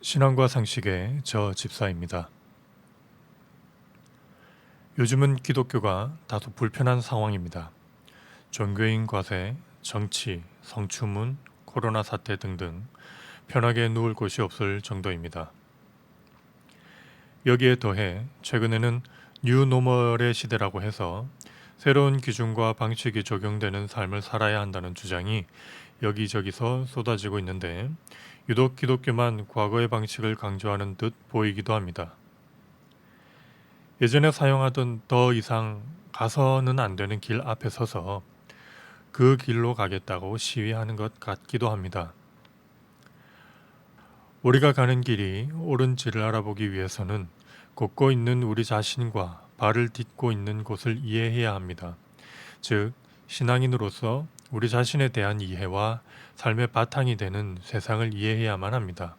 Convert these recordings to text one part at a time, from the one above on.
신앙과 상식의 저 집사입니다. 요즘은 기독교가 다소 불편한 상황입니다. 종교인 과세, 정치, 성추문, 코로나 사태 등등 편하게 누울 곳이 없을 정도입니다. 여기에 더해 최근에는 뉴노멀의 시대라고 해서 새로운 기준과 방식이 적용되는 삶을 살아야 한다는 주장이 여기저기서 쏟아지고 있는데 유독 기독교만 과거의 방식을 강조하는 듯 보이기도 합니다. 예전에 사용하던 더 이상 가서는 안 되는 길 앞에 서서 그 길로 가겠다고 시위하는 것 같기도 합니다. 우리가 가는 길이 옳은지를 알아보기 위해서는 걷고 있는 우리 자신과 발을 딛고 있는 곳을 이해해야 합니다. 즉, 신앙인으로서 우리 자신에 대한 이해와 삶의 바탕이 되는 세상을 이해해야만 합니다.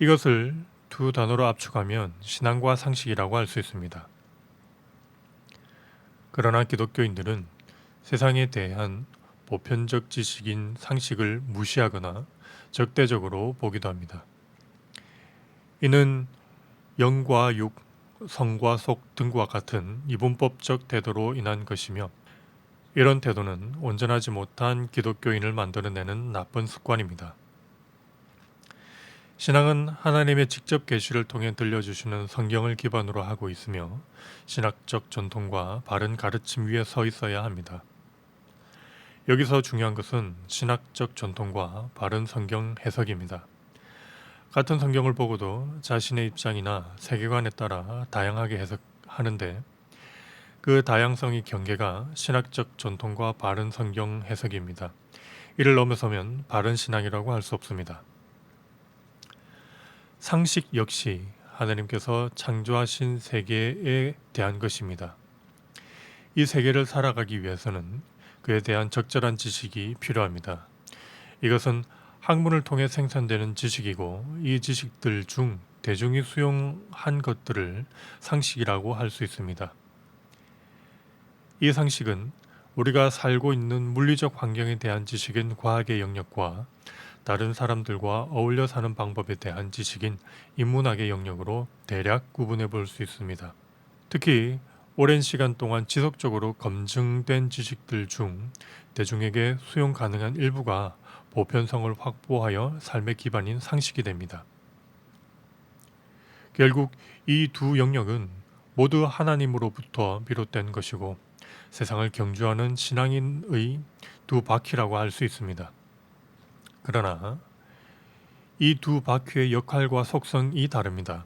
이것을 두 단어로 압축하면 신앙과 상식이라고 할 수 있습니다. 그러나 기독교인들은 세상에 대한 보편적 지식인 상식을 무시하거나 적대적으로 보기도 합니다. 이는 영과 육, 성과 속 등과 같은 이분법적 태도로 인한 것이며 이런 태도는 온전하지 못한 기독교인을 만들어내는 나쁜 습관입니다. 신앙은 하나님의 직접 계시를 통해 들려주시는 성경을 기반으로 하고 있으며 신학적 전통과 바른 가르침 위에 서 있어야 합니다. 여기서 중요한 것은 신학적 전통과 바른 성경 해석입니다. 같은 성경을 보고도 자신의 입장이나 세계관에 따라 다양하게 해석하는데 그 다양성의 경계가 신학적 전통과 바른 성경 해석입니다. 이를 넘어서면 바른 신앙이라고 할 수 없습니다. 상식 역시 하나님께서 창조하신 세계에 대한 것입니다. 이 세계를 살아가기 위해서는 그에 대한 적절한 지식이 필요합니다. 이것은 학문을 통해 생산되는 지식이고 이 지식들 중 대중이 수용한 것들을 상식이라고 할 수 있습니다. 이 상식은 우리가 살고 있는 물리적 환경에 대한 지식인 과학의 영역과 다른 사람들과 어울려 사는 방법에 대한 지식인 인문학의 영역으로 대략 구분해 볼 수 있습니다. 특히 오랜 시간 동안 지속적으로 검증된 지식들 중 대중에게 수용 가능한 일부가 보편성을 확보하여 삶의 기반인 상식이 됩니다. 결국 이 두 영역은 모두 하나님으로부터 비롯된 것이고 세상을 경주하는 신앙인의 두 바퀴라고 할 수 있습니다. 그러나 이 두 바퀴의 역할과 속성이 다릅니다.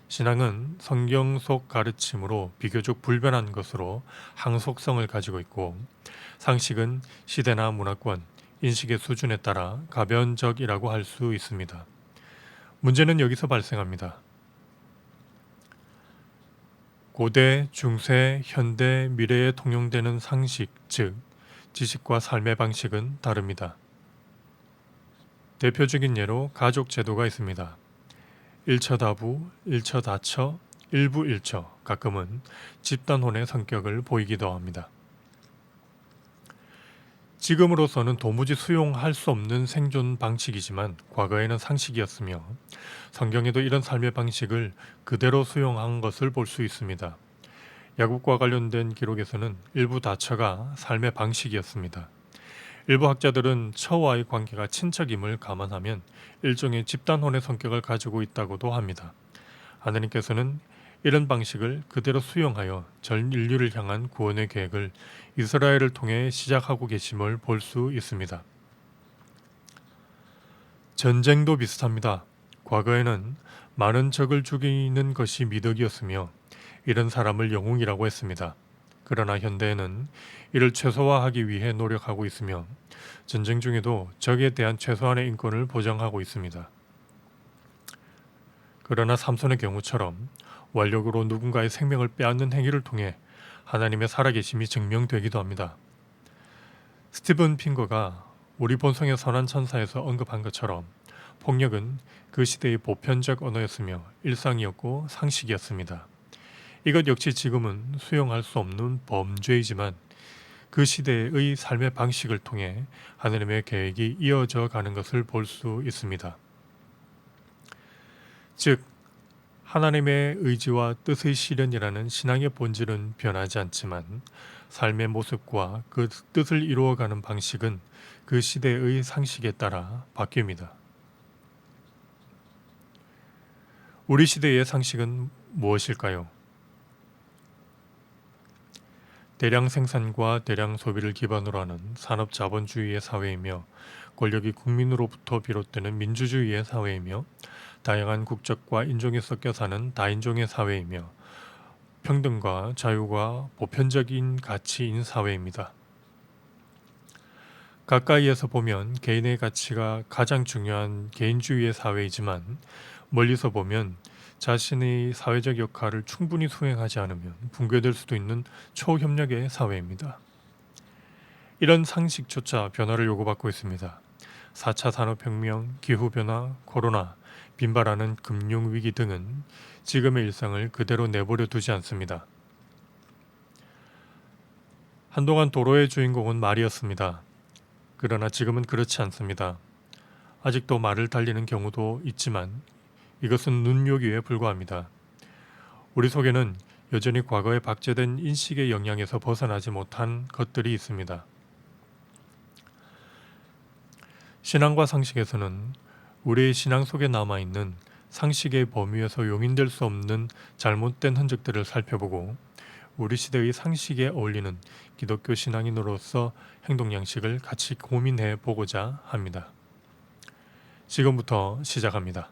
신앙은 성경 속 가르침으로 비교적 불변한 것으로 항속성을 가지고 있고 상식은 시대나 문화권, 인식의 수준에 따라 가변적이라고 할 수 있습니다. 문제는 여기서 발생합니다. 고대, 중세, 현대, 미래에 통용되는 상식, 즉 지식과 삶의 방식은 다릅니다. 대표적인 예로 가족 제도가 있습니다. 일처다부, 일처다처, 일부일처, 가끔은 집단혼의 성격을 보이기도 합니다. 지금으로서는 도무지 수용할 수 없는 생존 방식이지만 과거에는 상식이었으며 성경에도 이런 삶의 방식을 그대로 수용한 것을 볼 수 있습니다. 야곱과 관련된 기록에서는 일부 다처가 삶의 방식이었습니다. 일부 학자들은 처와의 관계가 친척임을 감안하면 일종의 집단혼의 성격을 가지고 있다고도 합니다. 하나님께서는 이런 방식을 그대로 수용하여 전 인류를 향한 구원의 계획을 이스라엘을 통해 시작하고 계심을 볼 수 있습니다. 전쟁도 비슷합니다. 과거에는 많은 적을 죽이는 것이 미덕이었으며 이런 사람을 영웅이라고 했습니다. 그러나 현대에는 이를 최소화하기 위해 노력하고 있으며 전쟁 중에도 적에 대한 최소한의 인권을 보장하고 있습니다. 그러나 삼손의 경우처럼 완력으로 누군가의 생명을 빼앗는 행위를 통해 하나님의 살아계심이 증명되기도 합니다. 스티븐 핑거가 우리 본성의 선한 천사에서 언급한 것처럼 폭력은 그 시대의 보편적 언어였으며 일상이었고 상식이었습니다. 이것 역시 지금은 수용할 수 없는 범죄이지만 그 시대의 삶의 방식을 통해 하나님의 계획이 이어져 가는 것을 볼 수 있습니다. 즉 하나님의 의지와 뜻의 실현이라는 신앙의 본질은 변하지 않지만 삶의 모습과 그 뜻을 이루어가는 방식은 그 시대의 상식에 따라 바뀝니다. 우리 시대의 상식은 무엇일까요? 대량 생산과 대량 소비를 기반으로 하는 산업 자본주의의 사회이며 권력이 국민으로부터 비롯되는 민주주의의 사회이며 다양한 국적과 인종이 섞여 사는 다인종의 사회이며 평등과 자유가 보편적인 가치인 사회입니다. 가까이에서 보면 개인의 가치가 가장 중요한 개인주의의 사회이지만 멀리서 보면 자신의 사회적 역할을 충분히 수행하지 않으면 붕괴될 수도 있는 초협력의 사회입니다. 이런 상식조차 변화를 요구받고 있습니다. 4차 산업혁명, 기후변화, 코로나, 빈발하는 금융위기 등은 지금의 일상을 그대로 내버려 두지 않습니다. 한동안 도로의 주인공은 말이었습니다. 그러나 지금은 그렇지 않습니다. 아직도 말을 달리는 경우도 있지만 이것은 눈요기에 불과합니다. 우리 속에는 여전히 과거에 박제된 인식의 영향에서 벗어나지 못한 것들이 있습니다. 신앙과 상식에서는 우리의 신앙 속에 남아있는 상식의 범위에서 용인될 수 없는 잘못된 흔적들을 살펴보고 우리 시대의 상식에 어울리는 기독교 신앙인으로서 행동 양식을 같이 고민해 보고자 합니다. 지금부터 시작합니다.